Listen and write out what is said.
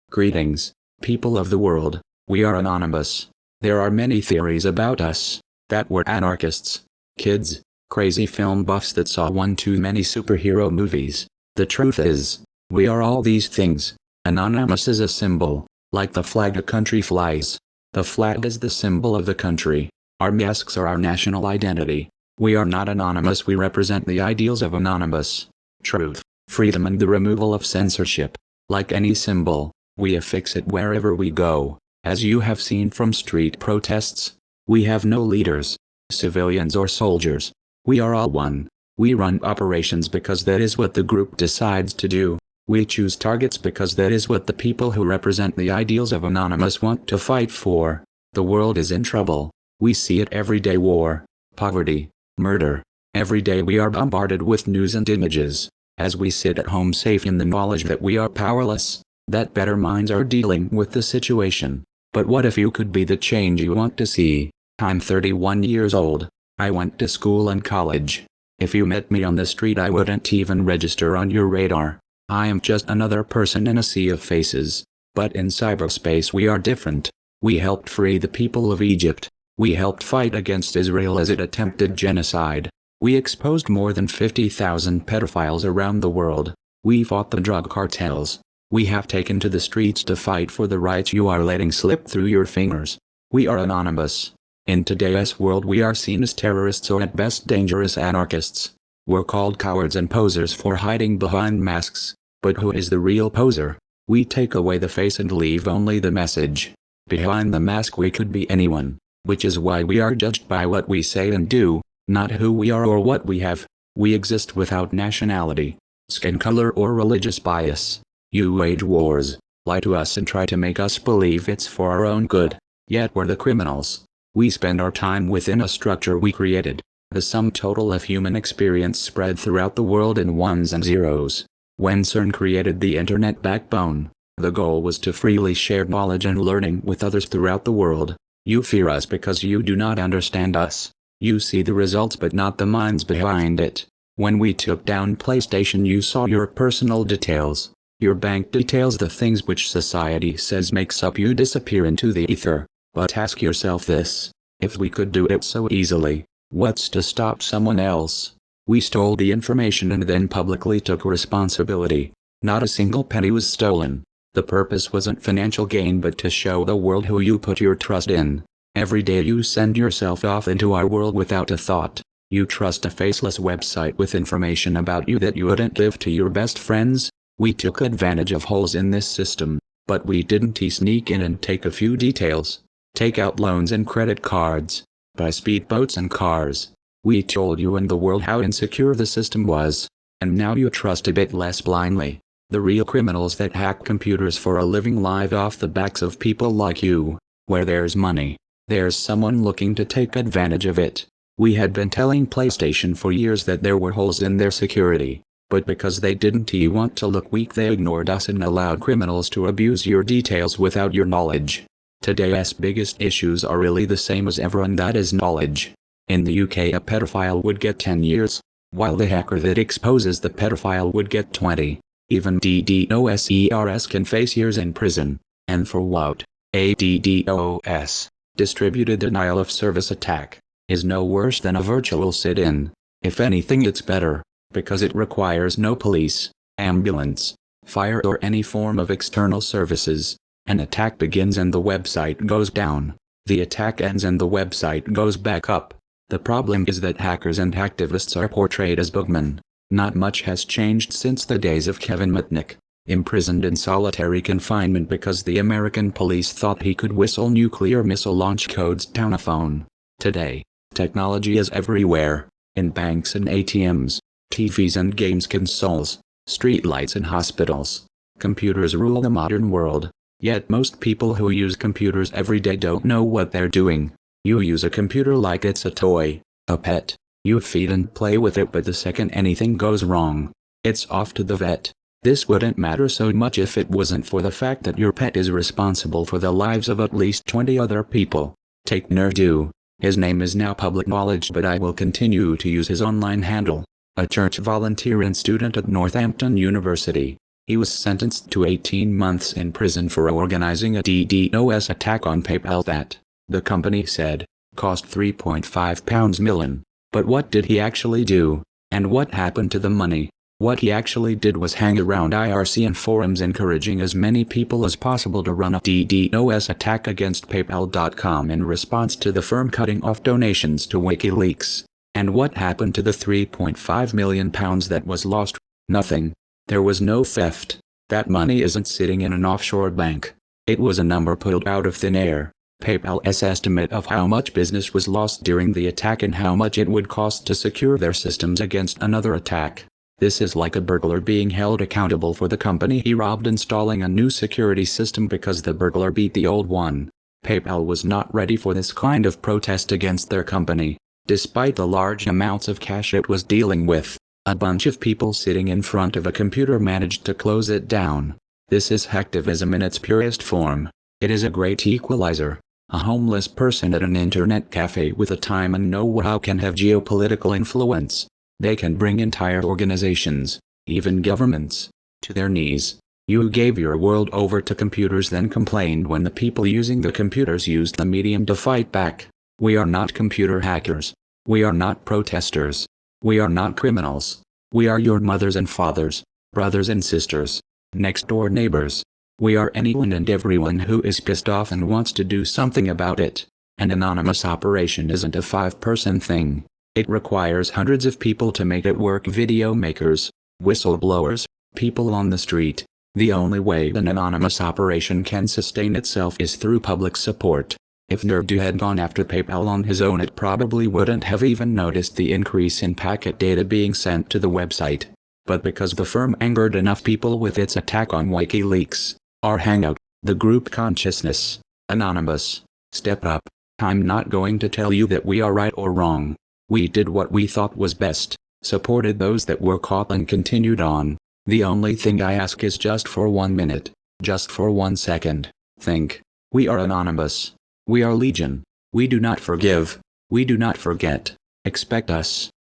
Greetings, people of the world. We are anonymous. There are many theories about us. That we're anarchists, kids, crazy film buffs that saw one too many superhero movies. The truth is, we are all these things. Anonymous is a symbol, like the flag a country flies. The flag is the symbol of the country. Our masks are our national identity. We are not anonymous, we represent the ideals of anonymous. Truth, freedom and the removal of censorship. Like any symbol, we affix it wherever we go. As you have seen from street protests, we have no leaders, civilians or soldiers. We are all one. We run operations because that is what the group decides to do. We choose targets because that is what the people who represent the ideals of Anonymous want to fight for. The world is in trouble. We see it every day: war, poverty, murder. Every day we are bombarded with news and images. As we sit at home safe in the knowledge that we are powerless, that better minds are dealing with the situation. But what if you could be the change you want to see? I'm 31 years old. I went to school and college. If you met me on the street, I wouldn't even register on your radar. I am just another person in a sea of faces. But in cyberspace we are different. We helped free the people of Egypt. We helped fight against Israel as it attempted genocide. We exposed more than 50,000 pedophiles around the world. We fought the drug cartels. We have taken to the streets to fight for the rights you are letting slip through your fingers. We are anonymous. In today's world we are seen as terrorists or at best dangerous anarchists. We're called cowards and posers for hiding behind masks. But who is the real poser? We take away the face and leave only the message. Behind the mask we could be anyone, which is why we are judged by what we say and do, not who we are or what we have. We exist without nationality, skin color or religious bias. You wage wars, lie to us and try to make us believe it's for our own good. Yet we're the criminals. We spend our time within a structure we created, the sum total of human experience spread throughout the world in ones and zeros. When CERN created the internet backbone, the goal was to freely share knowledge and learning with others throughout the world. You fear us because you do not understand us. You see the results but not the minds behind it. When we took down PlayStation, you saw your personal details. Your bank details, the things which society says makes up you, disappear into the ether. But ask yourself this: if we could do it so easily, what's to stop someone else? We stole the information and then publicly took responsibility. Not a single penny was stolen. The purpose wasn't financial gain but to show the world who you put your trust in. Every day you send yourself off into our world without a thought. You trust a faceless website with information about you that you wouldn't give to your best friends. We took advantage of holes in this system, but we didn't sneak in and take a few details. Take out loans and credit cards. Buy speedboats and cars. We told you and the world how insecure the system was. And now you trust a bit less blindly. The real criminals that hack computers for a living live off the backs of people like you. Where there's money, there's someone looking to take advantage of it. We had been telling PlayStation for years that there were holes in their security. But because they didn't want to look weak, they ignored us and allowed criminals to abuse your details without your knowledge. Today's biggest issues are really the same as ever, and that is knowledge. In the UK, a pedophile would get 10 years, while the hacker that exposes the pedophile would get 20. Even DDoS can face years in prison. And for what? A DDoS, distributed denial of service attack, is no worse than a virtual sit-in. If anything, it's better, because it requires no police, ambulance, fire or any form of external services. An attack begins and the website goes down. The attack ends and the website goes back up. The problem is that hackers and activists are portrayed as boogmen. Not much has changed since the days of Kevin Mitnick, imprisoned in solitary confinement because the American police thought he could whistle nuclear missile launch codes down a phone. Today, technology is everywhere, in banks and ATMs, TVs and games consoles, streetlights and hospitals. Computers rule the modern world. Yet most people who use computers every day don't know what they're doing. You use a computer like it's a toy, a pet. You feed and play with it, but the second anything goes wrong, it's off to the vet. This wouldn't matter so much if it wasn't for the fact that your pet is responsible for the lives of at least 20 other people. Take Nerdu. His name is now public knowledge, but I will continue to use his online handle. A church volunteer and student at Northampton University. He was sentenced to 18 months in prison for organizing a DDoS attack on PayPal that, the company said, cost £3.5 million. But what did he actually do? And what happened to the money? What he actually did was hang around IRC and forums encouraging as many people as possible to run a DDoS attack against PayPal.com in response to the firm cutting off donations to WikiLeaks. And what happened to the £3.5 million that was lost? Nothing. There was no theft. That money isn't sitting in an offshore bank. It was a number pulled out of thin air. PayPal's estimate of how much business was lost during the attack and how much it would cost to secure their systems against another attack. This is like a burglar being held accountable for the company he robbed installing a new security system because the burglar beat the old one. PayPal was not ready for this kind of protest against their company. Despite the large amounts of cash it was dealing with, a bunch of people sitting in front of a computer managed to close it down. This is hacktivism in its purest form. It is a great equalizer. A homeless person at an internet cafe with a time and know-how can have geopolitical influence. They can bring entire organizations, even governments, to their knees. You gave your world over to computers, then complained when the people using the computers used the medium to fight back. We are not computer hackers. We are not protesters. We are not criminals. We are your mothers and fathers, brothers and sisters, next-door neighbors. We are anyone and everyone who is pissed off and wants to do something about it. An anonymous operation isn't a 5-person thing. It requires hundreds of people to make it work. Video makers, whistleblowers, people on the street. The only way an anonymous operation can sustain itself is through public support. If Nerdu had gone after PayPal on his own, it probably wouldn't have even noticed the increase in packet data being sent to the website. But because the firm angered enough people with its attack on WikiLeaks, our hangout, the group consciousness, Anonymous, step up. I'm not going to tell you that we are right or wrong. We did what we thought was best, supported those that were caught and continued on. The only thing I ask is just for 1 minute, just for 1 second, think. We are Anonymous. We are Legion. We do not forgive. We do not forget. Expect us.